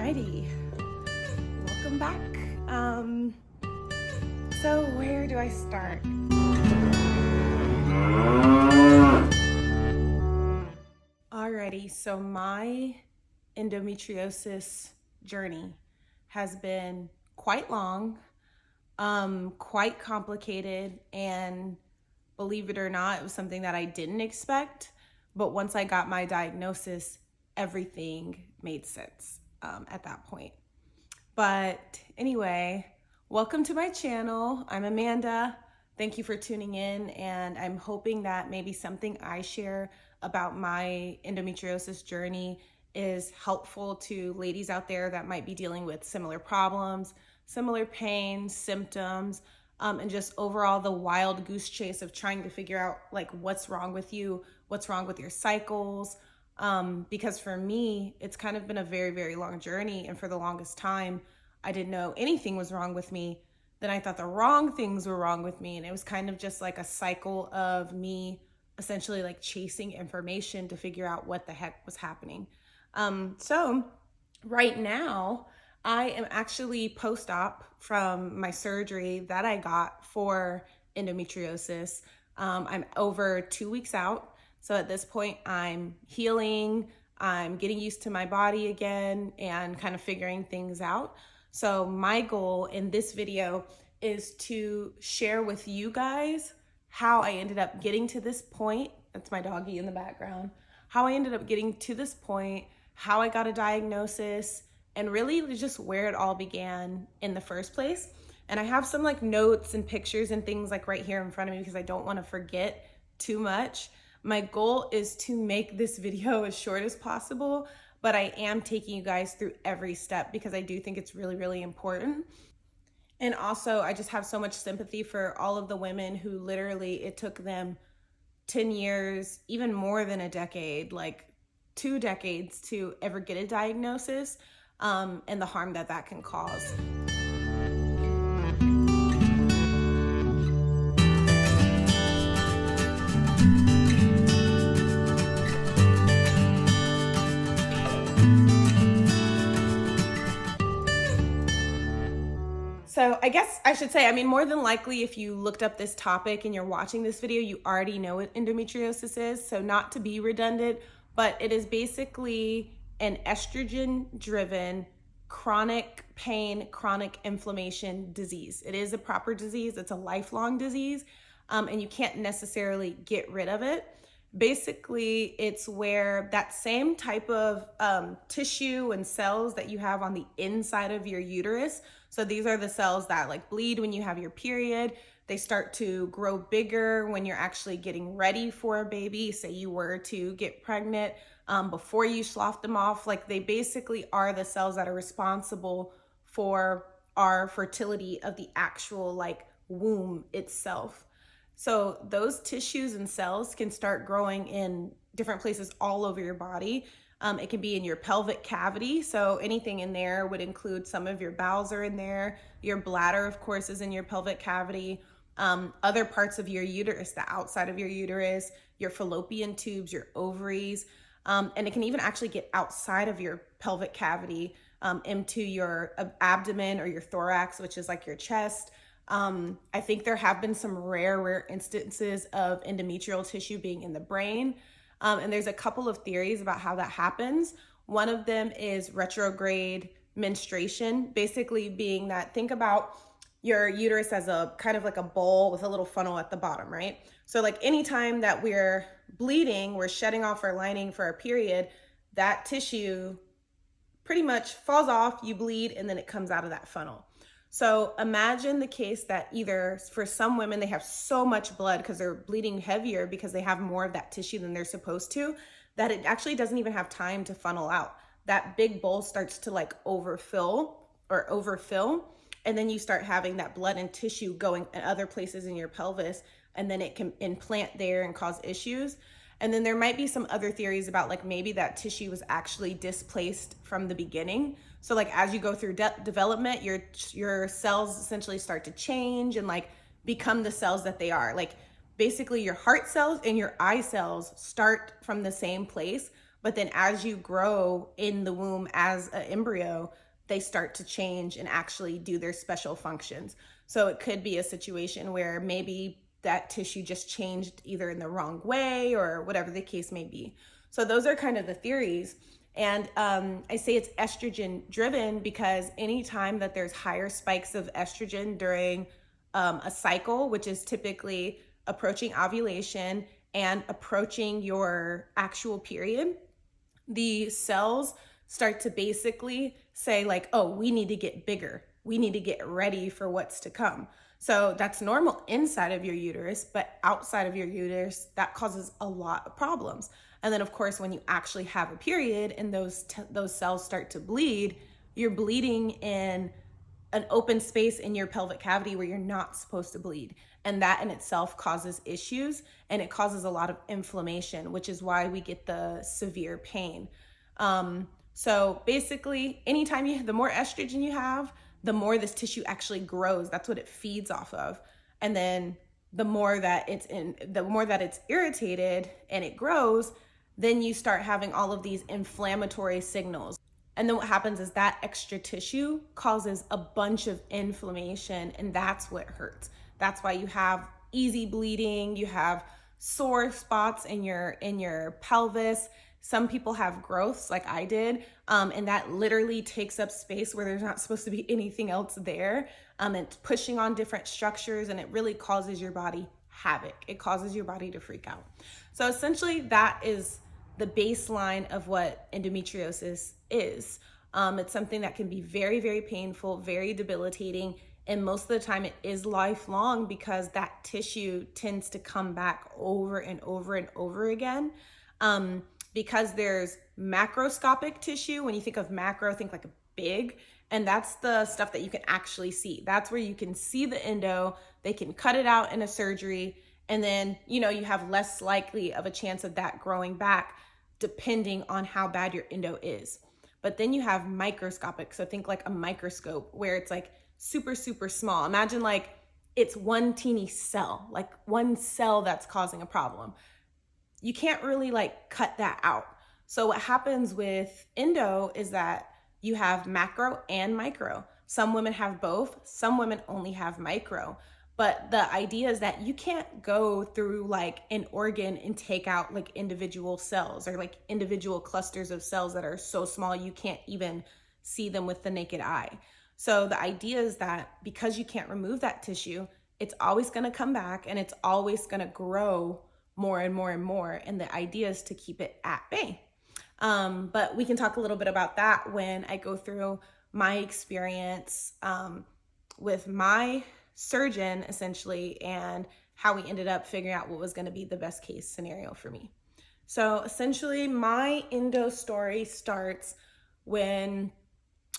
Alrighty, welcome back. So where do I start? Alrighty, so my endometriosis journey has been quite long, quite complicated, and believe it or not, it was something that I didn't expect. But once I got my diagnosis, everything made sense at that point. But anyway, welcome to my channel. I'm Amanda. Thank you for tuning in, and I'm hoping that maybe something I share about my endometriosis journey is helpful to ladies out there that might be dealing with similar problems, similar pains, symptoms, and just overall the wild goose chase of trying to figure out like what's wrong with you, what's wrong with your cycles. Because for me, it's kind of been a very, very long journey. And for the longest time, I didn't know anything was wrong with me. Then I thought the wrong things were wrong with me. And it was kind of just like a cycle of me essentially like chasing information to figure out what the heck was happening. So right now, I am actually post-op from my surgery that I got for endometriosis. I'm over 2 weeks out. So at this point, I'm healing, I'm getting used to my body again and kind of figuring things out. So my goal in this video is to share with you guys how I ended up getting to this point. That's my doggy in the background. How I ended up getting to this point, how I got a diagnosis, and really just where it all began in the first place. And I have some like notes and pictures and things like right here in front of me because I don't want to forget too much. My goal is to make this video as short as possible, but I am taking you guys through every step because I do think it's really, really important. And also, I just have so much sympathy for all of the women who literally, it took them 10 years, even more than a decade, like 2 decades to ever get a diagnosis, and the harm that that can cause. So I guess I should say, I mean, more than likely, if you looked up this topic and you're watching this video, you already know what endometriosis is. So not to be redundant, but it is basically an estrogen-driven chronic pain, chronic inflammation disease. It is a proper disease. It's a lifelong disease, and you can't necessarily get rid of it. Basically, it's where that same type of tissue and cells that you have on the inside of your uterus. So these are the cells that like bleed when you have your period. They start to grow bigger when you're actually getting ready for a baby. Say you were to get pregnant, before you slough them off. Like they basically are the cells that are responsible for our fertility of the actual like womb itself. So those tissues and cells can start growing in different places all over your body. It can be in your pelvic cavity. So anything in there would include some of your bowels are in there. Your bladder, of course, is in your pelvic cavity. Other parts of your uterus, the outside of your uterus, your fallopian tubes, your ovaries. And it can even actually get outside of your pelvic cavity, into your abdomen or your thorax, which is like your chest. I think there have been some rare instances of endometrial tissue being in the brain. And there's a couple of theories about how that happens. One of them is retrograde menstruation, basically being that, think about your uterus as a kind of like a bowl with a little funnel at the bottom, right? So like anytime that we're bleeding, we're shedding off our lining for our period, that tissue pretty much falls off, you bleed, and then it comes out of that funnel. So imagine the case that either for some women, they have so much blood because they're bleeding heavier because they have more of that tissue than they're supposed to, that it actually doesn't even have time to funnel out. That big bowl starts to like overfill. And then you start having that blood and tissue going in other places in your pelvis, and then it can implant there and cause issues. And then there might be some other theories about like maybe that tissue was actually displaced from the beginning. So like as you go through development, your cells essentially start to change and like become the cells that they are. Like basically your heart cells and your eye cells start from the same place, But then as you grow in the womb as an embryo, they start to change and actually do their special functions. So it could be a situation where maybe that tissue just changed either in the wrong way or whatever the case may be. So those are kind of the theories. And I say it's estrogen driven because anytime that there's higher spikes of estrogen during a cycle, which is typically approaching ovulation and approaching your actual period, the cells start to basically say like, oh, we need to get bigger. We need to get ready for what's to come. So that's normal inside of your uterus, but outside of your uterus, that causes a lot of problems. And then of course, when you actually have a period and those cells start to bleed, you're bleeding in an open space in your pelvic cavity where you're not supposed to bleed. And that in itself causes issues, and it causes a lot of inflammation, which is why we get the severe pain. So basically, the more estrogen you have, the more this tissue actually grows. That's what it feeds off of. And then the more that it's irritated and it grows, then you start having all of these inflammatory signals. And then what happens is that extra tissue causes a bunch of inflammation, and that's what hurts. That's why you have easy bleeding, you have sore spots in your pelvis. Some people have growths like I did, and that literally takes up space where there's not supposed to be anything else there. It's pushing on different structures, and it really causes your body havoc. It causes your body to freak out. So essentially that is the baseline of what endometriosis is. It's something that can be very, very painful, very debilitating, and most of the time it is lifelong because that tissue tends to come back over and over and over again. Because there's macroscopic tissue. When you think of macro, think like a big, and that's the stuff that you can actually see. That's where you can see the endo. They can cut it out in a surgery, and then you have less likely of a chance of that growing back depending on how bad your endo is. But then you have microscopic, so think like a microscope where it's like super, super small. Imagine like it's one teeny cell, like one cell that's causing a problem. You can't really like cut that out. So what happens with endo is that you have macro and micro. Some women have both, some women only have micro. But the idea is that you can't go through like an organ and take out like individual cells or like individual clusters of cells that are so small you can't even see them with the naked eye. So the idea is that because you can't remove that tissue, it's always going to come back and it's always going to grow more and more and more. And the idea is to keep it at bay. But we can talk a little bit about that when I go through my experience with my surgeon essentially and how we ended up figuring out what was going to be the best case scenario for me. So essentially my endo story starts when,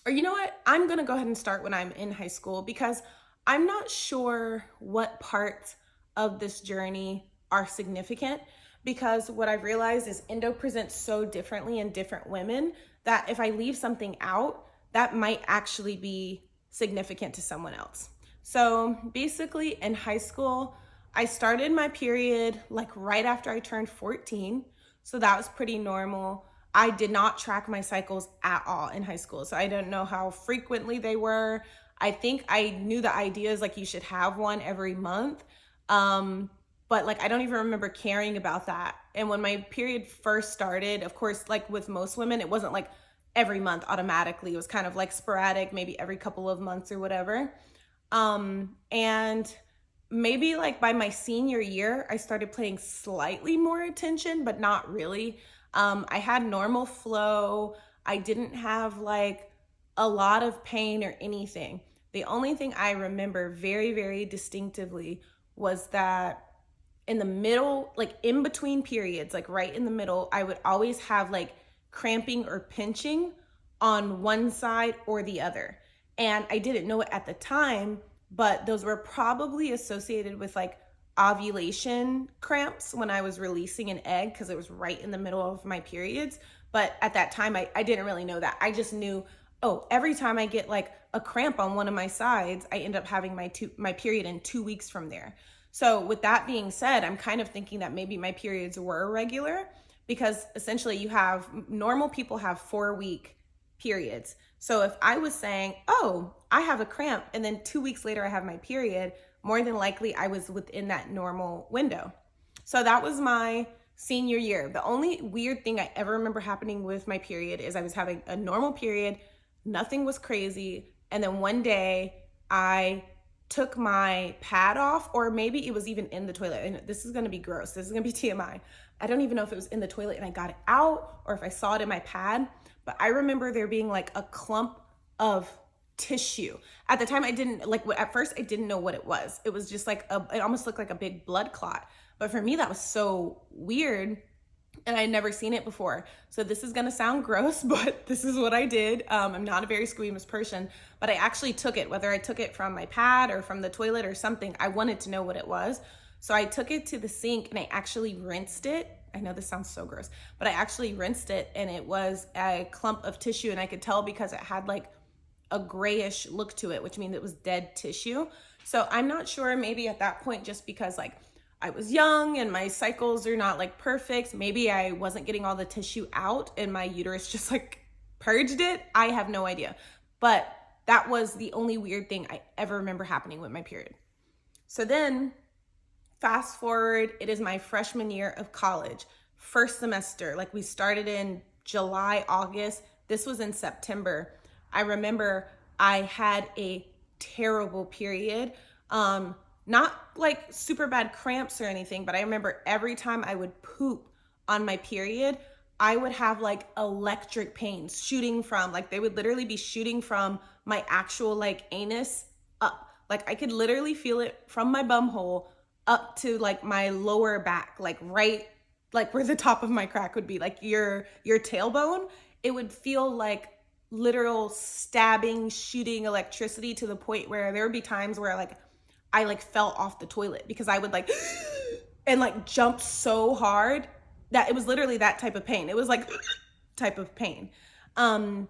or you know what, I'm going to go ahead and start when I'm in high school because I'm not sure what parts of this journey are significant, because what I've realized is endo presents so differently in different women that if I leave something out, that might actually be significant to someone else. So basically in high school, I started my period like right after I turned 14. So that was pretty normal. I did not track my cycles at all in high school. So I don't know how frequently they were. I think I knew the idea is like you should have one every month. But like, I don't even remember caring about that. And when my period first started, of course, like with most women, it wasn't like every month automatically. It was kind of like sporadic, maybe every couple of months or whatever. And maybe like by my senior year, I started paying slightly more attention, but not really. I had normal flow. I didn't have like a lot of pain or anything. The only thing I remember very, very distinctively was that in the middle, like in between periods, like right in the middle, I would always have like cramping or pinching on one side or the other. And I didn't know it at the time, but those were probably associated with like ovulation cramps when I was releasing an egg because it was right in the middle of my periods. But at that time, I didn't really know that. I just knew, oh, every time I get like a cramp on one of my sides, I end up having my period in 2 weeks from there. So with that being said, I'm kind of thinking that maybe my periods were irregular, because essentially normal people have 4-week periods. So if I was saying, oh, I have a cramp, and then 2 weeks later I have my period, more than likely I was within that normal window. So that was my senior year. The only weird thing I ever remember happening with my period is I was having a normal period, nothing was crazy, and then one day I took my pad off, or maybe it was even in the toilet. And this is gonna be gross. This is gonna be TMI. I don't even know if it was in the toilet and I got it out or if I saw it in my pad, but I remember there being like a clump of tissue. At the time, at first I didn't know what it was. It was just like it almost looked like a big blood clot. But for me, that was so weird, and I had never seen it before. So this is gonna sound gross, but this is what I did. I'm not a very squeamish person, but I actually took it, whether I took it from my pad or from the toilet or something, I wanted to know what it was. So I took it to the sink and I actually rinsed it. I know this sounds so gross, but I actually rinsed it, and it was a clump of tissue, and I could tell because it had like a grayish look to it, which means it was dead tissue. So I'm not sure, maybe at that point, just because like I was young and my cycles are not like perfect, maybe I wasn't getting all the tissue out and my uterus just like purged it. I have no idea. But that was the only weird thing I ever remember happening with my period. So then fast forward, it is my freshman year of college, first semester. Like we started in July, August. This was in September. I remember I had a terrible period. Not like super bad cramps or anything, but I remember every time I would poop on my period, I would have like electric pains shooting from, like they would literally be shooting from my actual like anus up. Like I could literally feel it from my bum hole up to like my lower back, like right, like where the top of my crack would be, like your tailbone. It would feel like literal stabbing, shooting electricity, to the point where there would be times where like I like fell off the toilet because I would like and like jump so hard that it was literally that type of pain. It was like type of pain. And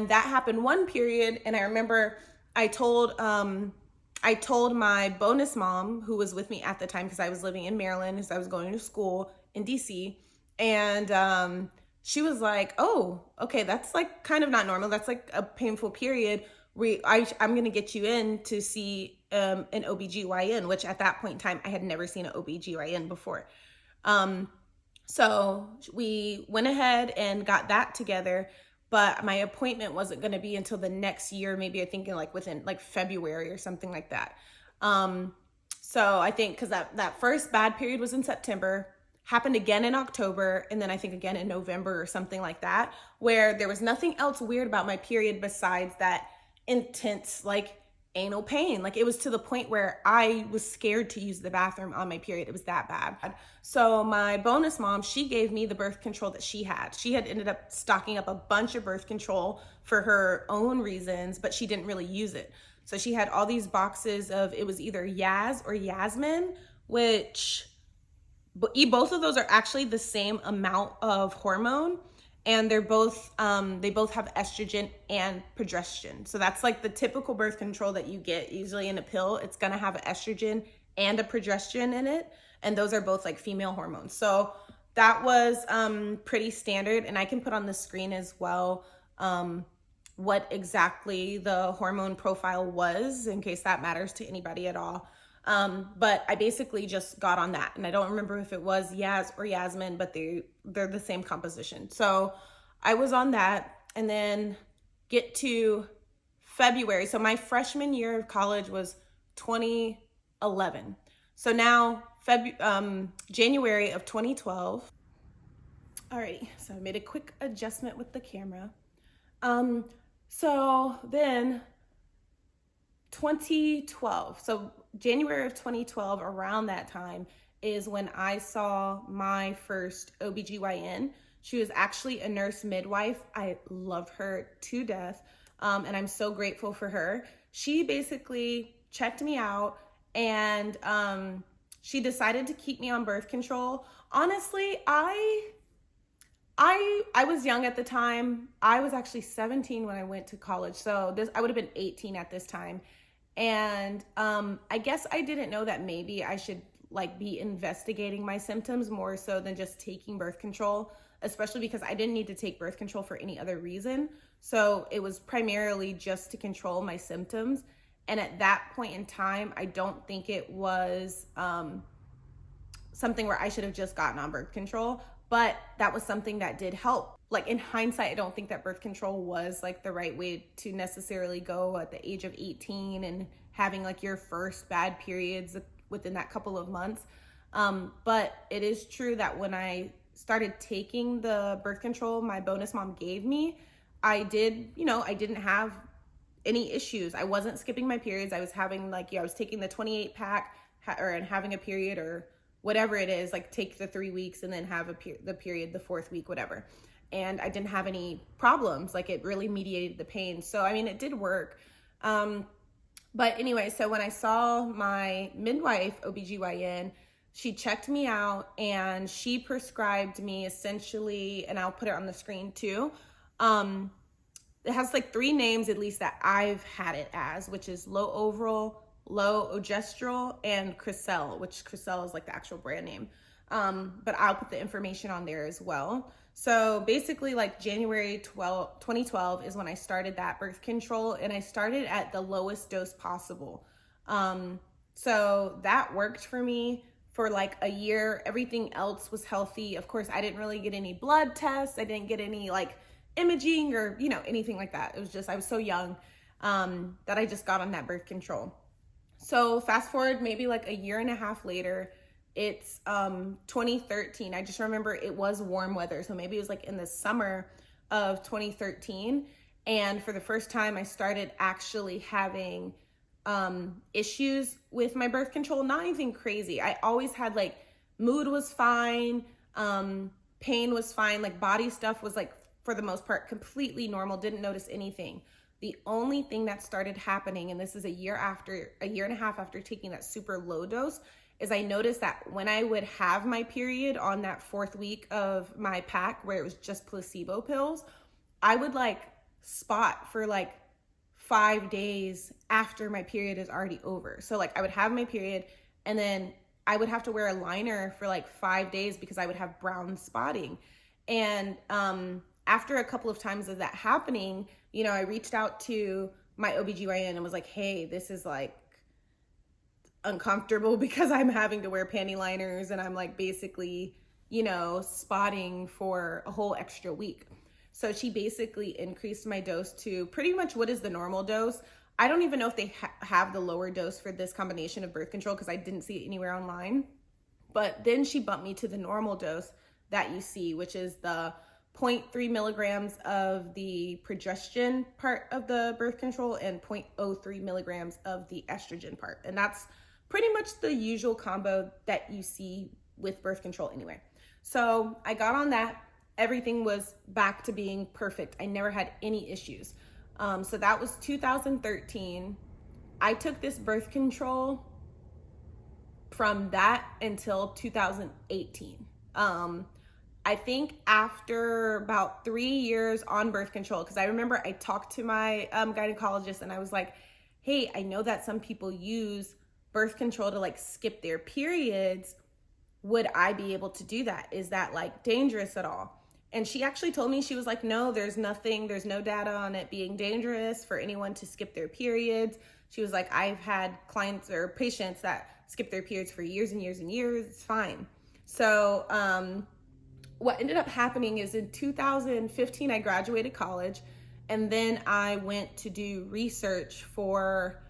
that happened one period, and I remember I told my bonus mom, who was with me at the time because I was living in Maryland because I was going to school in DC, and she was like, oh, okay, that's like kind of not normal. That's like a painful period. I'm going to get you in to see an OBGYN, which at that point in time, I had never seen an OBGYN before. So we went ahead and got that together, but my appointment wasn't going to be until the next year, maybe I think like within like February or something like that. So I think because that first bad period was in September, happened again in October, and then I think again in November or something like that, where there was nothing else weird about my period besides that intense like anal pain. Like it was to the point where I was scared to use the bathroom on my period. It was that bad. So my bonus mom, she gave me the birth control that she had. She had ended up stocking up a bunch of birth control for her own reasons, but she didn't really use it. So she had all these boxes of, it was either Yaz or Yasmin, which both of those are actually the same amount of hormone, and they both have estrogen and progesterone. So that's like the typical birth control that you get usually in a pill. It's gonna have estrogen and a progesterone in it, and those are both like female hormones. So that was pretty standard, and I can put on the screen as well what exactly the hormone profile was, in case that matters to anybody at all. But I basically just got on that, and I don't remember if it was Yaz or Yasmin, but they're the same composition. So I was on that, and then get to February. So my freshman year of college was 2011. So now January of 2012. Alrighty, so I made a quick adjustment with the camera. So then 2012, so January of 2012, around that time is when I saw my first OBGYN. She was actually a nurse midwife. I love her to death, and I'm so grateful for her. She basically checked me out, and she decided to keep me on birth control. Honestly, I was young at the time. I was actually 17 when I went to college, so I would have been 18 at this time. And I guess I didn't know that maybe I should like be investigating my symptoms more so than just taking birth control, especially because I didn't need to take birth control for any other reason. So it was primarily just to control my symptoms. And at that point in time, I don't think it was something where I should have just gotten on birth control, but that was something that did help. Like in hindsight, I don't think that birth control was like the right way to necessarily go at the age of 18 and having like your first bad periods within that couple of months. But it is true that when I started taking the birth control my bonus mom gave me, I didn't have any issues. I wasn't skipping my periods. I was having I was taking the 28 pack and having a period or whatever it is, like take the 3 weeks and then have the period the 4th week, whatever. And I didn't have any problems. Like it really mediated the pain. So, I mean, it did work. But anyway, so when I saw my midwife, OBGYN, she checked me out and she prescribed me essentially, and I'll put it on the screen too. It has like 3 names at least that I've had it as, which is low overall, low ogestrel, and Cresel, which Cresel is like the actual brand name. But I'll put the information on there as well. So basically like January 2012 is when I started that birth control, and I started at the lowest dose possible. So that worked for me for like a year. Everything else was healthy. Of course, I didn't really get any blood tests. I didn't get any like imaging or, anything like that. It was just, I was so young that I just got on that birth control. So fast forward maybe like a year and a half later, it's 2013. I just remember it was warm weather. So maybe it was like in the summer of 2013. And for the first time, I started actually having issues with my birth control. Not anything crazy. I always had like mood was fine. Pain was fine. Like body stuff was like, for the most part, completely normal. Didn't notice anything. The only thing that started happening, and this is a year and a half after taking that super low dose, is I noticed that when I would have my period on that 4th week of my pack, where it was just placebo pills, I would like spot for like 5 days after my period is already over. So like I would have my period and then I would have to wear a liner for like 5 days because I would have brown spotting. And after a couple of times of that happening, I reached out to my OBGYN and was like, hey, this is like uncomfortable because I'm having to wear panty liners and I'm like basically, spotting for a whole extra week. So she basically increased my dose to pretty much what is the normal dose. I don't even know if they have the lower dose for this combination of birth control because I didn't see it anywhere online. But then she bumped me to the normal dose that you see, which is the 0.3 milligrams of the progesterone part of the birth control and 0.03 milligrams of the estrogen part. And that's pretty much the usual combo that you see with birth control anyway. So I got on that. Everything was back to being perfect. I never had any issues. So that was 2013. I took this birth control from that until 2018. I think after about 3 years on birth control, because I remember I talked to my gynecologist and I was like, hey, I know that some people use birth control to like skip their periods. Would I be able to do that? Is that like dangerous at all? And she actually told me, she was like, no, there's no data on it being dangerous for anyone to skip their periods. She was like, I've had clients or patients that skip their periods for years and years and years. It's fine. So, what ended up happening is in 2015, I graduated college, and then I went to do research for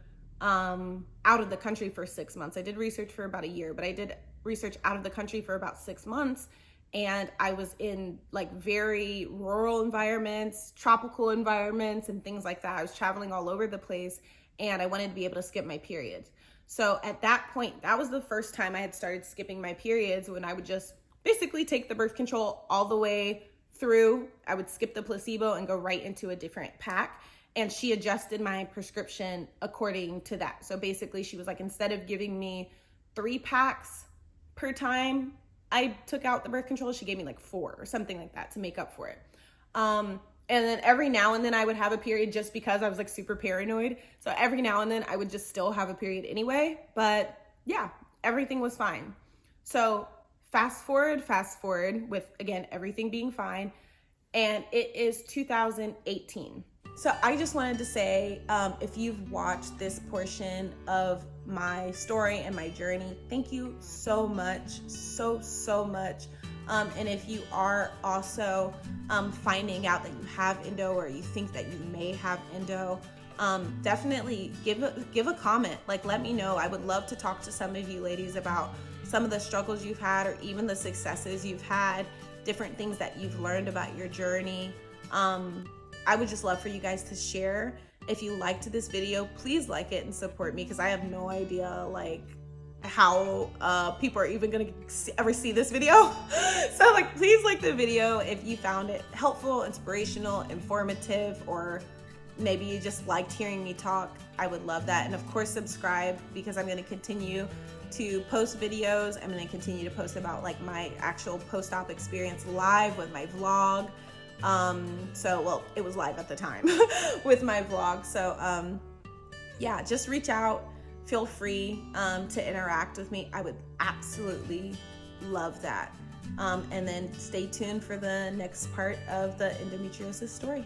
out of the country for 6 months. I did research for about a year, but I did research out of the country for about 6 months. And I was in like very rural environments, tropical environments, and things like that. I was traveling all over the place, and I wanted to be able to skip my periods. So at that point, that was the first time I had started skipping my periods, when I would just basically take the birth control all the way through. I would skip the placebo and go right into a different pack. And she adjusted my prescription according to that. So basically she was like, instead of giving me 3 packs per time I took out the birth control, she gave me like 4 or something like that to make up for it. And then every now and then I would have a period, just because I was like super paranoid. So every now and then I would just still have a period anyway. But yeah, everything was fine. So fast forward with, again, everything being fine, and it is 2018. So I just wanted to say, if you've watched this portion of my story and my journey, thank you so much, so much. And if you are also finding out that you have endo, or you think that you may have endo, definitely give a comment. Like, let me know. I would love to talk to some of you ladies about some of the struggles you've had, or even the successes you've had, different things that you've learned about your journey. I would just love for you guys to share. If you liked this video, please like it and support me, because I have no idea like how people are even gonna ever see this video. So like, please like the video if you found it helpful, inspirational, informative, or maybe you just liked hearing me talk. I would love that. And of course, subscribe, because I'm gonna continue to post videos. I'm gonna continue to post about like my actual post-op experience live with my vlog. Well, it was live at the time with my vlog. So yeah, just reach out, feel free to interact with me. I would absolutely love that. And then stay tuned for the next part of the endometriosis story.